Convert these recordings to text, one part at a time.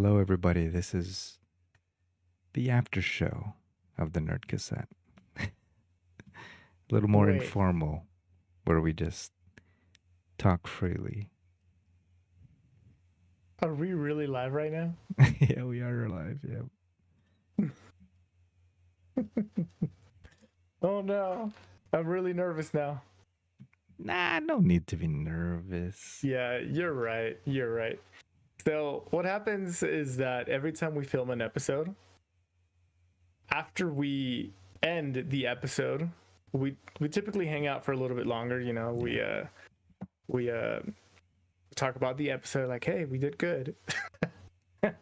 Hello, everybody. This is the after show of the Nerd Cassette. A little more Wait, informal, where we just talk freely. are we really live right now? Yeah, we are alive. Yeah. Oh no, I'm really nervous now. Nah, no need to be nervous. Yeah, you're right. You're right. So, what happens is that every time we film an episode, after we end the episode, we typically hang out for a little bit longer. Yeah. We talk about the episode, like, hey, we did good, Yeah.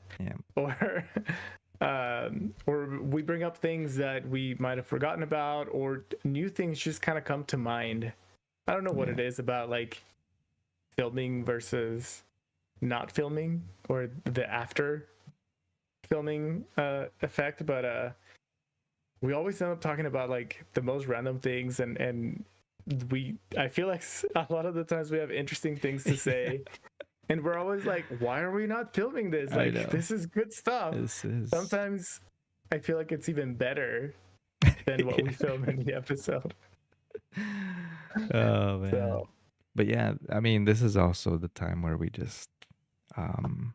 or or we bring up things that we might have forgotten about, or new things just kind of come to mind. I don't know what Yeah. it is about like filming versus not filming or the after filming effect, but we always end up talking about like the most random things, and we I feel like a lot of the times we have interesting things to say, and we're always like, why are we not filming this? I Like, know. this is good stuff. This is. Sometimes I feel like it's even better than what we film in the episode. Oh, man. So But yeah, I mean, this is also the time where we just um,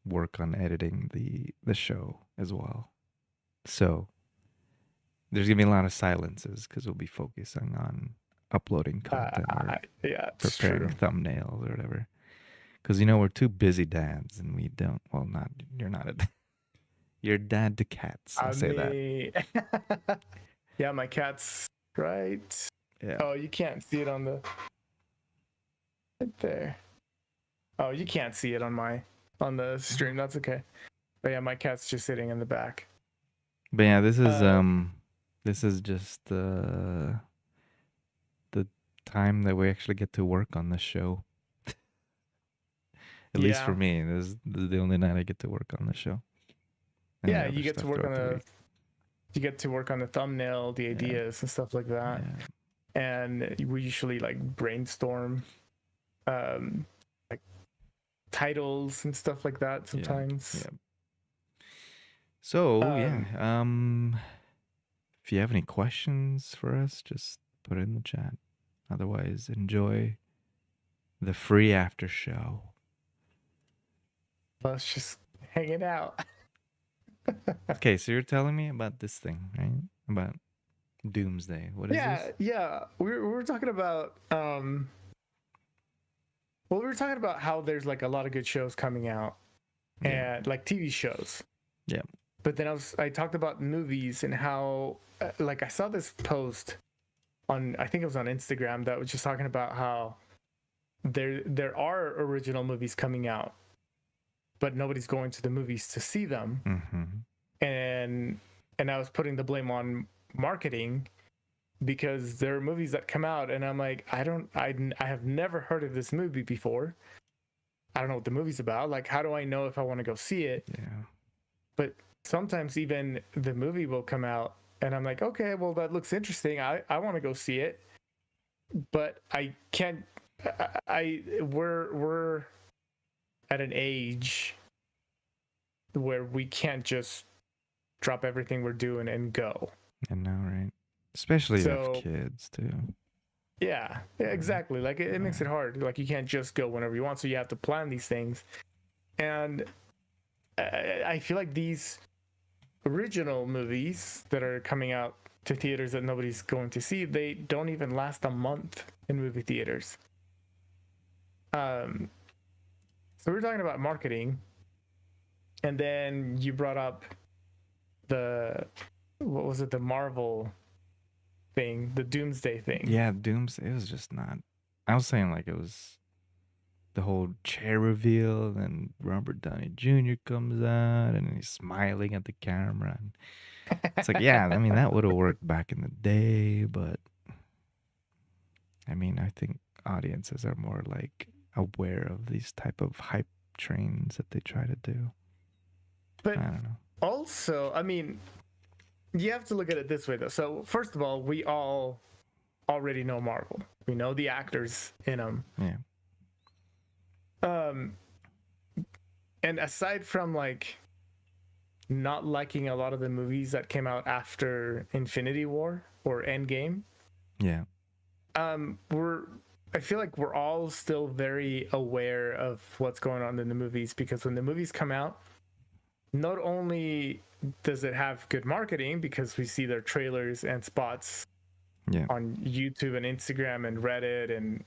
work on editing the show as well. So there's gonna be a lot of silences because we'll be focusing on uploading content or yeah, it's preparing true. thumbnails or whatever. Because we're two busy dads and we don't. Well, not you're not a. You're dad to cats. I'll I say that. mean, yeah, my cat's right. Yeah. Oh, you can't see it on the right there. Oh, you can't see it on the stream. That's okay. But yeah, my cat's just sitting in the back. But yeah, Um, this is just the time that we actually get to work on the show. At least for yeah, me, this is the only night I get to work on the show. And the yeah, other you get to stuff work on throughout the week. the thumbnail, the Yeah. ideas and stuff like that. Yeah. And we usually like brainstorm um like titles and stuff like that Yeah. sometimes. Yeah. So yeah, Um if you have any questions for us, just put it in the chat. Otherwise, enjoy the free after show. let's just hang it out. Okay, so you're telling me about this thing, right? About Doomsday. What is Yeah, this? yeah. We were talking about well, we were talking about how there's like a lot of good shows coming out Yeah. and like TV shows. Yeah. But then I talked about movies and how like I saw this post on, I think it was on Instagram, that was just talking about how there are original movies coming out, but nobody's going to the movies to see them. Mm-hmm. And I was putting the blame on marketing, because there are movies that come out and I'm like, I have never heard of this movie before. I don't know what the movie's about. Like, how do I know if I want to go see it? Yeah. But sometimes even the movie will come out and I'm like, okay, well, that looks interesting. I want to go see it, but I can't. We're at an age where we can't just drop everything we're doing and go. I know, right? Especially if you have So kids too. yeah, exactly. Like it makes it hard. Like you can't just go whenever you want. So you have to plan these things. And I feel like these original movies that are coming out to theaters that nobody's going to see, they don't even last a month in movie theaters. Um, so we're talking about marketing, and then you brought up the, what was it, the Marvel thing, the Doomsday thing. Yeah, Doomsday. It was just not. I was saying like it was the whole chair reveal, and Robert Downey Jr. comes out and he's smiling at the camera. And it's like, yeah, I mean that would have worked back in the day, but I mean I think audiences are more like aware of these type of hype trains that they try to do. But I don't know. also, I mean, you have to look at it this way though. So first of all, we all already know Marvel. We know the actors in them. Yeah. Um, And aside from like not liking a lot of the movies that came out after Infinity War or Endgame, Yeah. we're I feel like we're all still very aware of what's going on in the movies, because when the movies come out, not only does it have good marketing because we see their trailers and spots Yeah. on YouTube and Instagram and Reddit and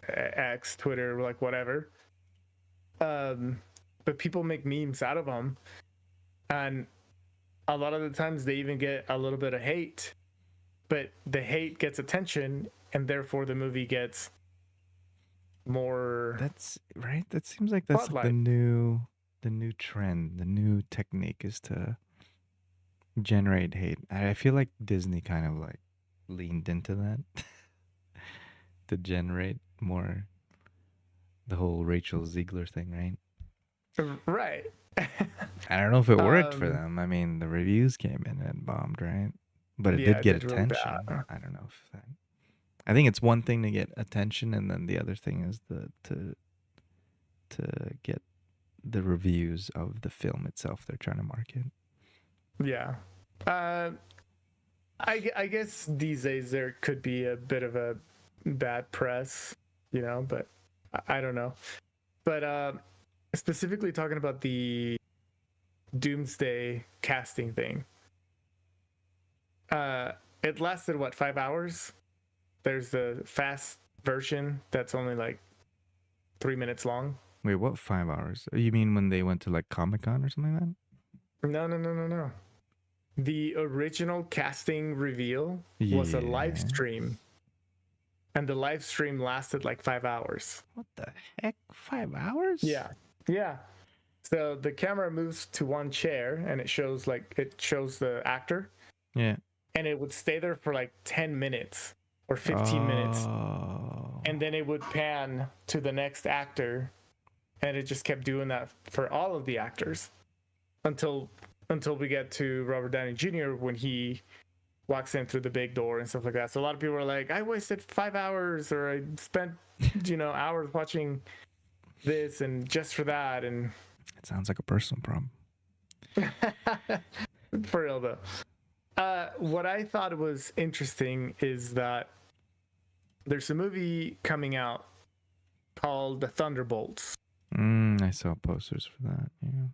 X, Twitter, like whatever. But people make memes out of them, and a lot of the times they even get a little bit of hate, but the hate gets attention, and therefore the movie gets more That's right. That seems like that's like spotlight. the new trend, the new technique is to generate hate. I feel like Disney kind of like leaned into that to generate more the whole Rachel Ziegler thing, right? Right. I don't know if it worked for um, them. I mean, the reviews came in and bombed, right? But it yeah, did it get did really bad. attention. I don't know if that. I think it's one thing to get attention, and then the other thing is to get the reviews of the film itself they're trying to market. Yeah. Uh, I guess these days there could be a bit of a bad press, but I don't know. But specifically talking about the Doomsday casting thing, it lasted what, 5 hours? There's the fast version that's only like 3 minutes long. Wait, what 5 hours? You mean when they went to like Comic-Con or something like that? No. The original casting reveal was a live Yeah. stream, and the live stream lasted like 5 hours. What the heck? 5 hours? Yeah. So the camera moves to one chair, and it shows the actor, Yeah. and it would stay there for like 10 minutes or 15 minutes, and then it would pan to the next actor, and it just kept doing that for all of the actors until we get to Robert Downey Jr. when he walks in through the big door and stuff like that. So a lot of people are like, I wasted 5 hours, or I spent hours watching this and just for that. And It sounds like a personal problem. for real though, what I thought was interesting is that there's a movie coming out called The Thunderbolts. I saw posters for that. Yeah.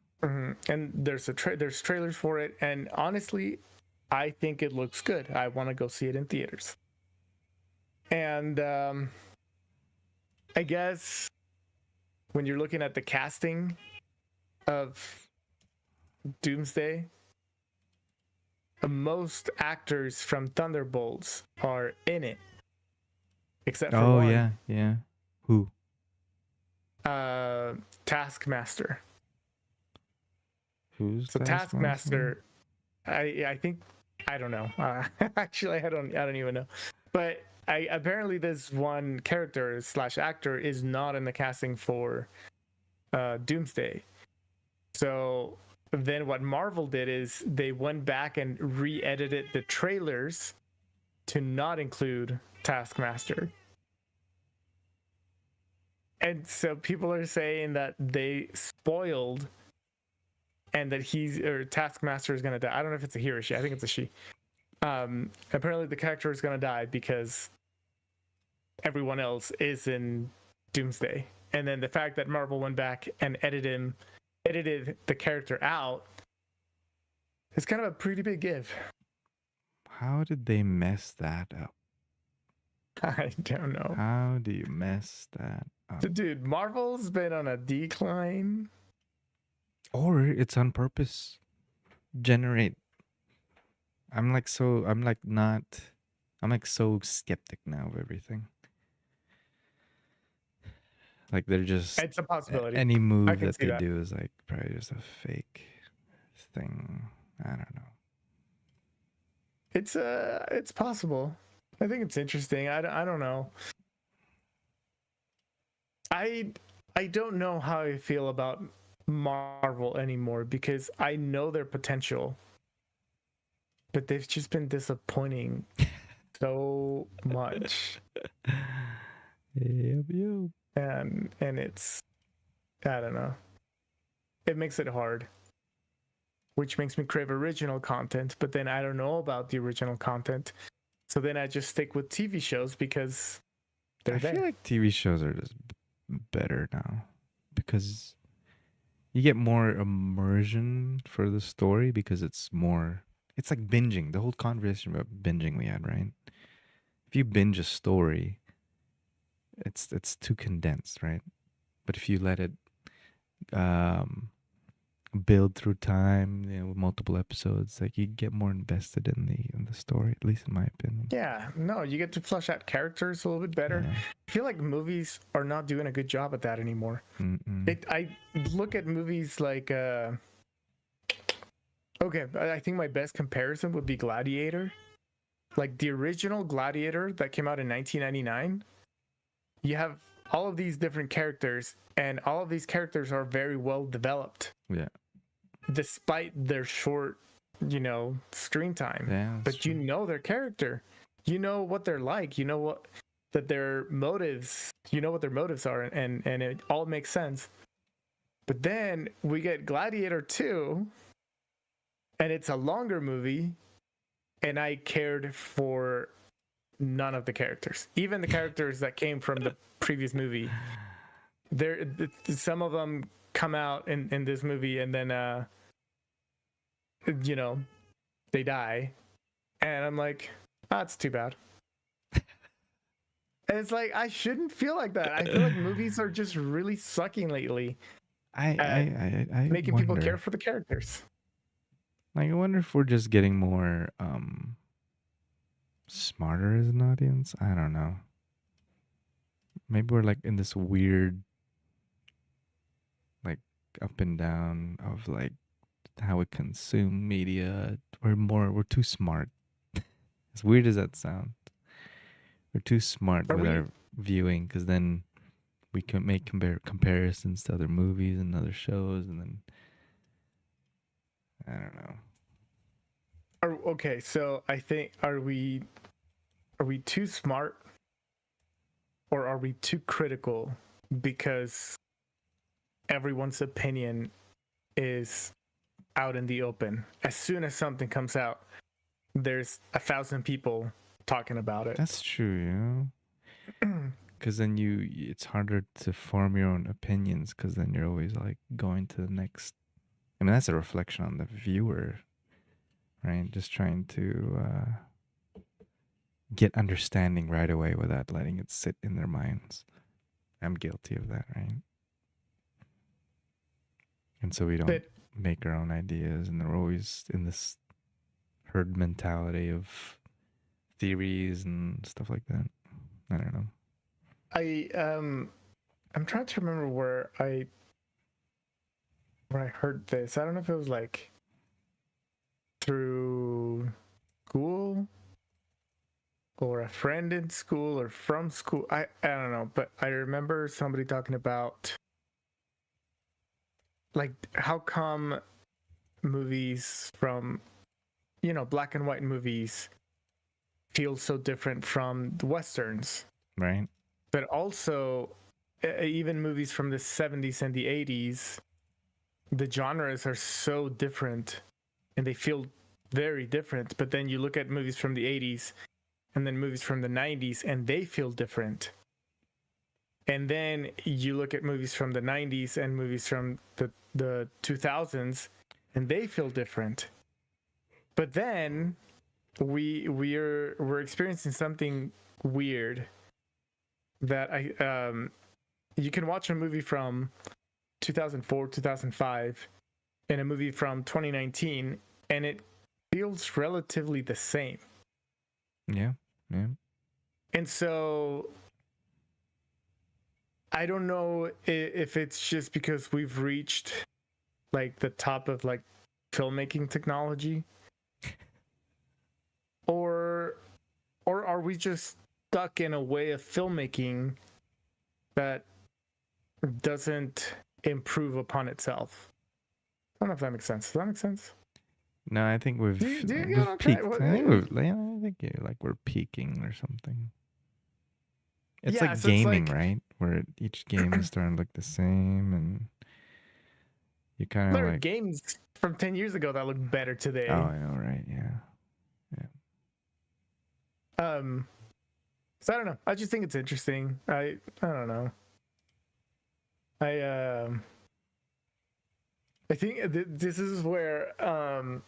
And there's there's trailers for it, and honestly, I think it looks good. I want to go see it in theaters. And I guess when you're looking at the casting of Doomsday, most actors from Thunderbolts are in it, except for one. Yeah. Who? Taskmaster. Who's So Taskmaster, I think, I don't know. Actually, I don't even know. But apparently this one character / actor is not in the casting for Doomsday. So then what Marvel did is they went back and re-edited the trailers to not include Taskmaster. And so people are saying that they spoiled, and that Taskmaster is going to die. I don't know if it's a he or she. I think it's a she. Apparently the character is going to die because everyone else is in Doomsday. And then the fact that Marvel went back and edited the character out is kind of a pretty big give. How did they mess that up? I don't know. How do you mess that up? Dude, Marvel's been on a decline. Or it's on purpose. Generate. I'm so skeptic now of everything. Like they're just, It's a possibility. any move can that see they that. do is like probably just a fake thing. I don't know. It's possible. I think it's interesting. I don't know. I don't know how I feel about Marvel anymore, because I know their potential, but they've just been disappointing so much. Yep. And it's, I don't know. it makes it hard, which makes me crave original content. But then I don't know about the original content, so then I just stick with TV shows because they're I feel there. like TV shows are just better now because you get more immersion for the story because it's more. It's like binging. The whole conversation about binging we had, right? If you binge a story, it's too condensed, right? But if you let it um, build through time, with multiple episodes, like you get more invested in the story. At least in my opinion. Yeah, no, you get to flesh out characters a little bit better. Yeah. I feel like movies are not doing a good job at that anymore. Mm-mm. I look at movies like okay, I think my best comparison would be Gladiator. Like the original Gladiator that came out in 1999. You have all of these different characters, and all of these characters are very well developed. Yeah. Despite their short, screen time. Yeah. But True. you know their character. You know what they're like. You know what their motives. You know what their motives are, and it all makes sense. But then we get Gladiator 2, and it's a longer movie, and I cared for none of the characters, even the characters that came from the previous movie. There, some of them come out in this movie, and then they die, and I'm like, that's too bad. And it's like I shouldn't feel like that. I feel like movies are just really sucking lately I making wonder. people care for the characters. Like, I wonder if we're just getting more smarter as an audience. I don't know. Maybe we're like in this weird, like, up and down of like how we consume media. We're too smart. As weird as that sounds, we're too smart with our viewing because then we can make comparisons to other movies and other shows, and then I don't know. Okay, so I think are we too smart, or are we too critical because everyone's opinion is out in the open? As soon as something comes out, there's 1,000 people talking about it. That's true, yeah. Because then it's harder to form your own opinions because then you're always like going to the next. I mean, that's a reflection on the viewer, right? Just trying to get understanding right away without letting it sit in their minds. I'm guilty of that, right? And so we don't make our own ideas, and they're always in this herd mentality of theories and stuff like that. I don't know. I'm trying to remember where I heard this. I don't know if it was like through school or a friend in school or from school. I don't know, but I remember somebody talking about like how come movies from black and white movies feel so different from the westerns, right? But also even movies from the 70s and the 80s, the genres are so different and they feel very different. But then you look at movies from the 80s and then movies from the 90s and they feel different. And then you look at movies from the 90s and movies from the 2000s and they feel different. But then we're experiencing something weird that you can watch a movie from 2004, 2005 and a movie from 2019 and it feels relatively the same. Yeah. And so I don't know if it's just because we've reached like the top of like filmmaking technology or are we just stuck in a way of filmmaking that doesn't improve upon itself. I don't know if that makes sense. Does that make sense? No, I think we've do you we've okay? peaked. I think like we're peaking or something. It's like gaming, right? Where each game is starting to look the same, and You kind of There are like, games from 10 years ago that look better oh, today. I know, right? Yeah. So I don't know. I just think it's interesting. I don't know. I think this is where I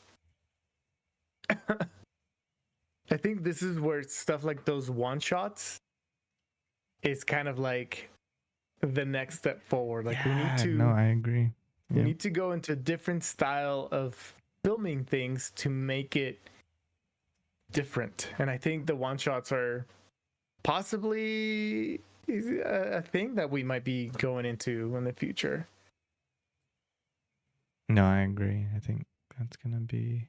think this is where stuff like those one shots is kind of like the next step forward. Like Yeah, no, I agree. we Yeah. need to go into a different style of filming things to make it different. And I think the one shots are possibly a thing that we might be going into in the future. No, I agree. I think that's gonna be.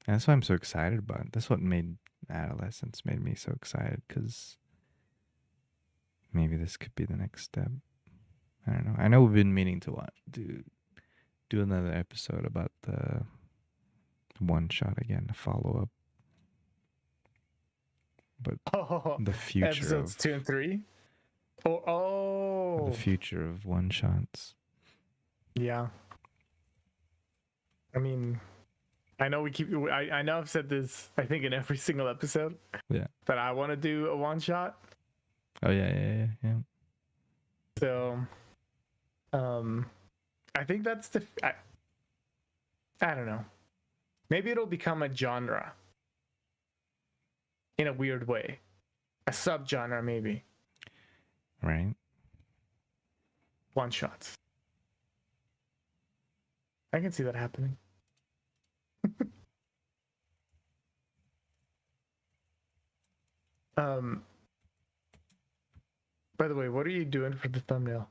And that's why I'm so excited about it. That's what made adolescence made me so excited because maybe this could be the next step. I don't know. I know we've been meaning to do another episode about the one shot again, a follow up. But the future Episodes of 2 and 3. Oh, the future of one shots. yeah. I mean, I know we keep. I know I've said this. I think in every single episode. Yeah. That I want to do a one shot. Oh yeah. So, I think that's the. I don't know. Maybe it'll become a genre. In a weird way, a subgenre maybe. Right. One shots. I can see that happening. By the way, what are you doing for the thumbnail?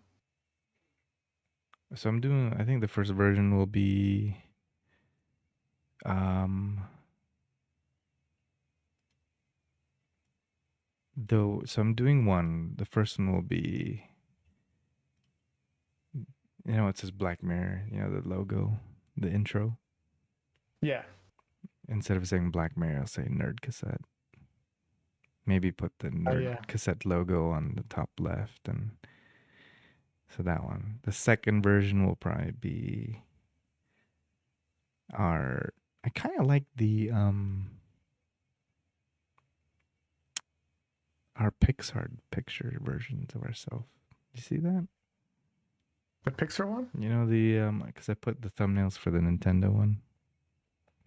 So I'm doing. I think the first version will be. Um. Though, so I'm doing one. The first one will be. You know, it says Black Mirror. You know the logo, the intro. Yeah. Instead of saying Black Mirror, I'll say Nerd Cassette. Maybe put the Nerd Cassette logo on the top left, and so that one. The second version will probably be our. I kind of like the our Pixar picture versions of ourselves. You see that? The Pixar one? You know the because I put the thumbnails for the Nintendo one.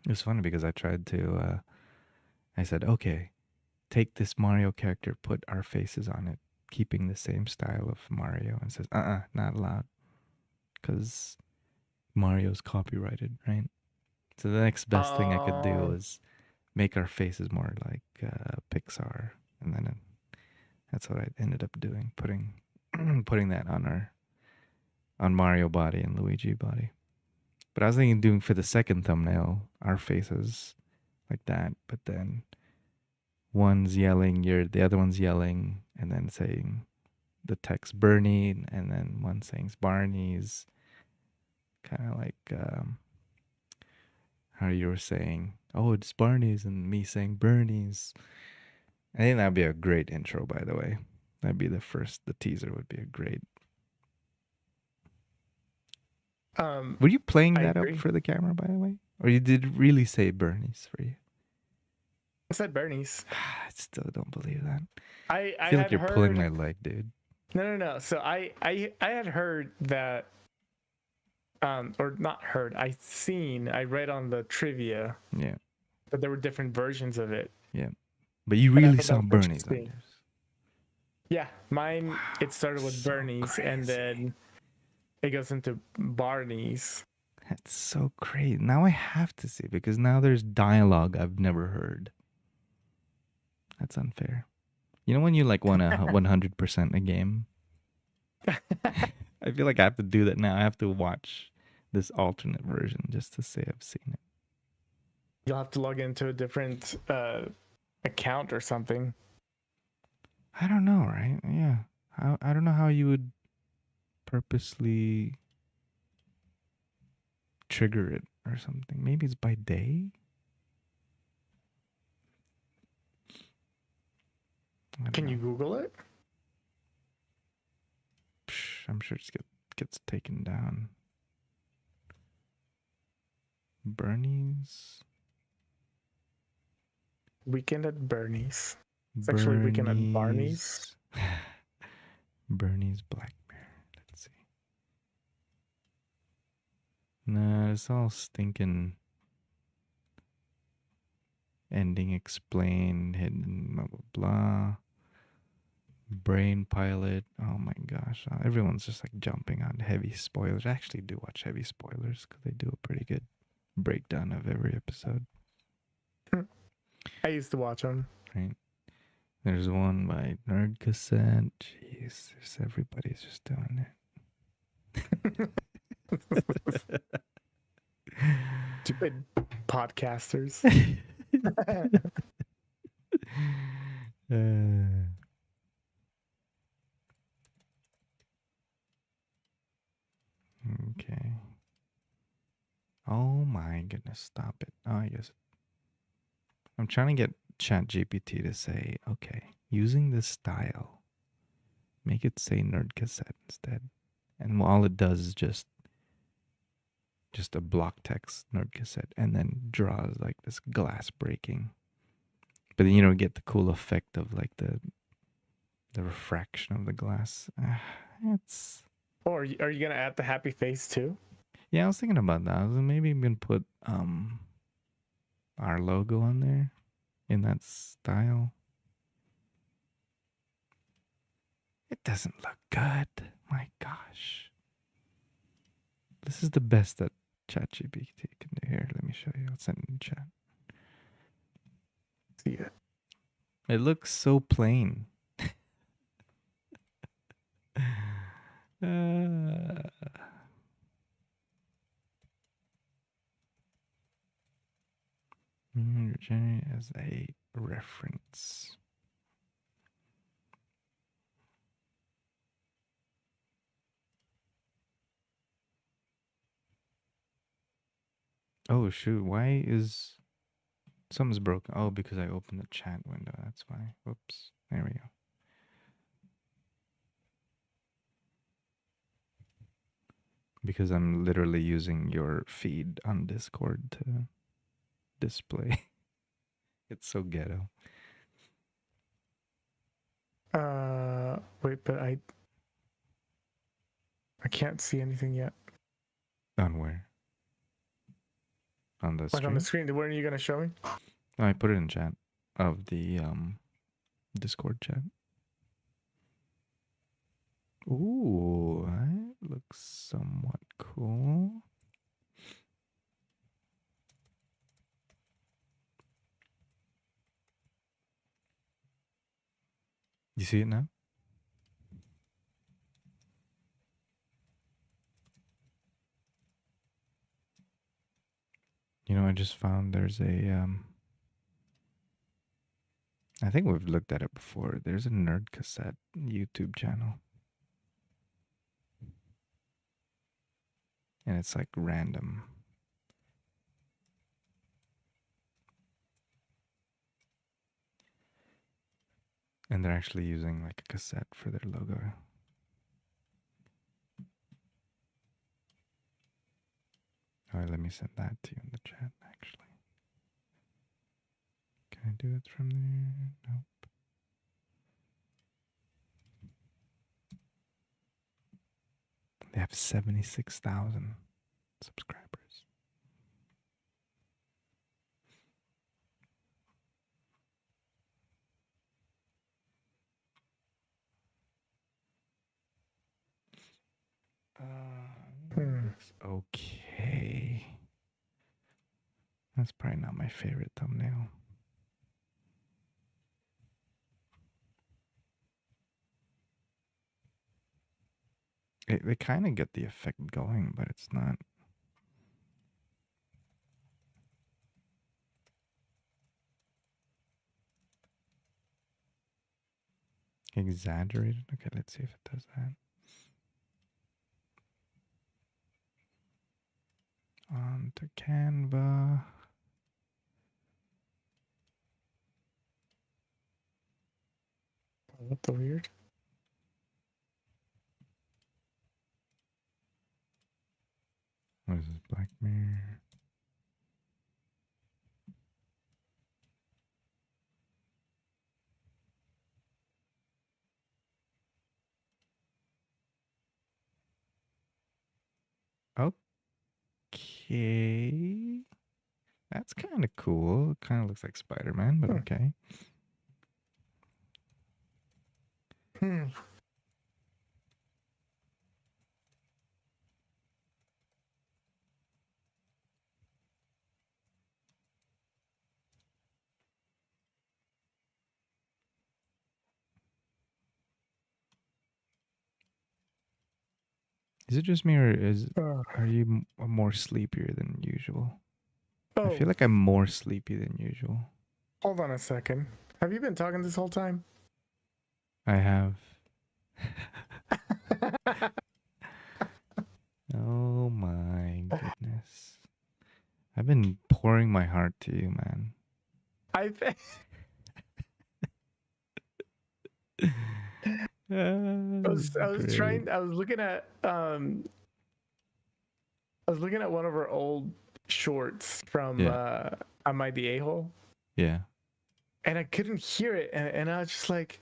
It was funny because I tried to. I said, okay, take this Mario character, put our faces on it, keeping the same style of Mario, and says, not allowed, because Mario's copyrighted, right? So the next best thing I could do was make our faces more like Pixar, and then that's what I ended up doing, putting putting that on Mario body and Luigi body. But I was thinking doing for the second thumbnail our faces like that, but then one's yelling, the other one's yelling, and then saying the text Bernie, and then one saying Barney's, kind of like how you were saying, oh, it's Barney's, and me saying Bernie's. I think that'd be a great intro, by the way. That'd be the teaser would be a great. Were you playing that up for the camera, by the way? Or you did really say Bernie's for you? I said Bernie's. I still don't believe that. I feel like you're pulling my leg, dude. No. So I had heard that, or not heard. I read on the trivia. Yeah. That there were different versions of it. Yeah. But you really saw Bernie's on yours. Yeah, mine. Wow, it started with Bernie's, and then it goes into Barney's. That's so crazy. Now I have to see, because now there's dialogue I've never heard. That's unfair. You know when you like want to 100% a game? I feel like I have to do that now. I have to watch this alternate version just to say I've seen it. You'll have to log into a different account or something. I don't know, right? Yeah. I don't know how you would purposely trigger it or something. Maybe it's by day? Can you Google it? I'm sure it gets taken down. Bernie's. Weekend at Bernie's. It's actually Weekend at Barney's. Bernie's. Bernie's Black Bear. Let's see. Nah, it's all stinking ending explained, hidden, blah, blah, blah. Brain Pilot. Oh my gosh. Everyone's just like jumping on heavy spoilers. I actually do watch heavy spoilers because they do a pretty good breakdown of every episode. I used to watch them. Right. There's one by Nerd Cassette. Jeez, everybody's just doing it. Stupid podcasters. Okay. Oh my goodness, stop it. Oh, I guess. I'm trying to get ChatGPT to say, okay, using this style, make it say Nerd Cassette instead. And all it does is just a block text Nerd Cassette and then draws like this glass breaking. But then you don't get the cool effect of like the refraction of the glass. It's Or are you gonna add the happy face too? Yeah, I was thinking about that. I was maybe even put our logo on there in that style. It doesn't look good. My gosh. This is the best that ChatGPT can do. Here, let me show you. I'll send it in chat. See it. It looks so plain. Generate as a reference. Oh shoot! Why is something's broken? Oh, because I opened the chat window. That's why. Whoops. There we go. Because I'm literally using your feed on Discord to display. It's so ghetto. Wait, but I can't see anything yet. On where? On the Like stream? on the screen. When are you gonna show me? No, I put it in chat of the Discord chat. Ooh, that looks somewhat cool. You see it now? You know, I just found there's a I think we've looked at it before. There's a Nerd Cassette YouTube channel. And it's like random. And they're actually using like a cassette for their logo. All right, let me send that to you in the chat, actually. Can I do it from there? Nope. They have 76,000 subscribers. Looks okay. That's probably not my favorite thumbnail. They kind of get the effect going, but it's not. Exaggerated? Okay, let's see if it does that. On to Canva. What the weird? What is this? Black Mirror. Okay. That's kind of cool. It kind of looks like Spider-Man, but okay. Hmm. Is it just me, or Uh, are you more sleepier than usual? I oh, feel like I'm more sleepy than usual. hold on a second. Have you been talking this whole time? I have. Oh my goodness. I've been pouring my heart to you, man. I Great. I was looking at one of our old shorts from Yeah. Am I the A-hole? Yeah. And I couldn't hear it, and I was just like,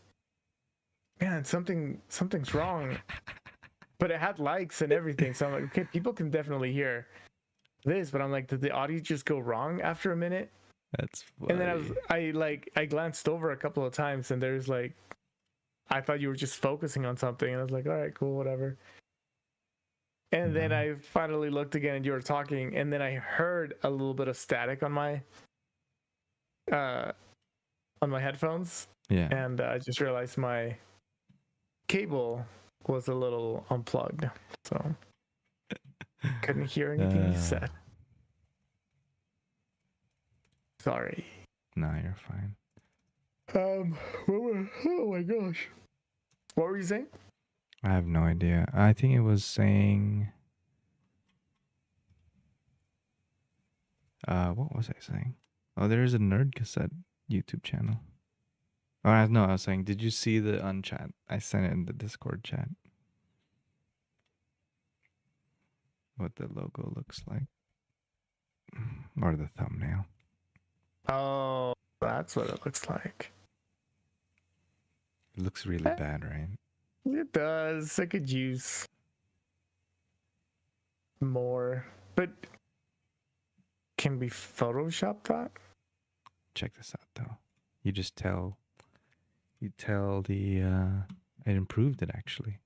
man, something's wrong. But it had likes and everything, so I'm like, okay, people can definitely hear this, but I'm like, did the audio just go wrong after a minute? That's And then funny. I glanced over a couple of times, and there's like, I thought you were just focusing on something, and I was like, all right, cool, whatever. And then No. I finally looked again, and you were talking, and then I heard a little bit of static uh on my headphones, Yeah. and I just realized my cable was a little unplugged, so couldn't hear anything you said. Sorry. No, you're fine. Oh my gosh. What were you saying? I have no idea. I think it was saying. What was I saying? Oh, there is a Nerd Cassette YouTube channel. Oh, no, I was saying, did you see the unchat? I sent it in the Discord chat. What the logo looks like, or the thumbnail. Oh, that's what it looks like. It looks really bad, right? It does. I could use more, but can we Photoshop that? Check this out, though. You just tell. You tell the. It improved it actually.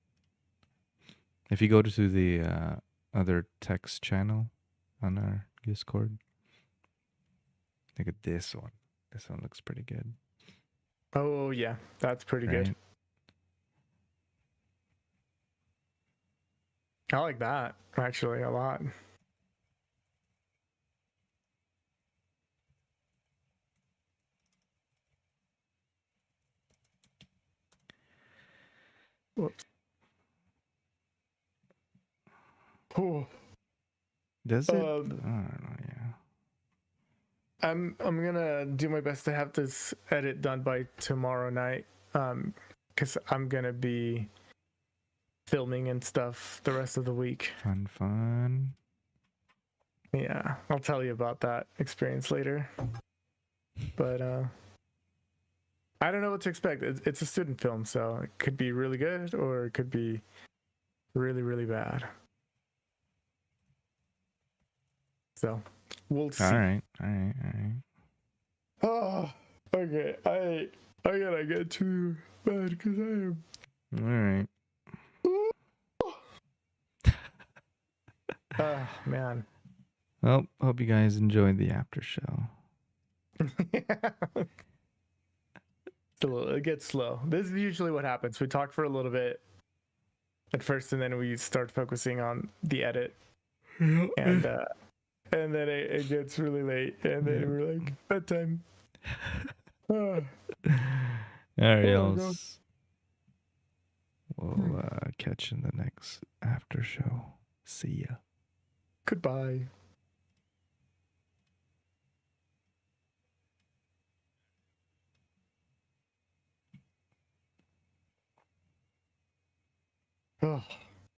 If you go to the other text channel on our Discord, look at this one. This one looks pretty good, Oh yeah, that's pretty good. right? I like that actually a lot. Whoops. Oh, Does it? um, I don't know. Yeah. I'm gonna do my best to have this edit done by tomorrow night. Because I'm gonna be filming and stuff the rest of the week. Fun. Yeah, I'll tell you about that experience later. But I don't know what to expect. It's a student film, so it could be really good or it could be really, really bad. So we'll All see. right. Oh, okay. I gotta get to bed because I am. All right. Oh man. Well, hope you guys enjoyed the after show. It gets slow. This is usually what happens. We talk for a little bit at first, and then we start focusing on the edit, and then it gets really late, and then we're like bedtime. Oh, All right, oh my y'all. god. We'll catch you in the next after show. See ya. Goodbye. Oh.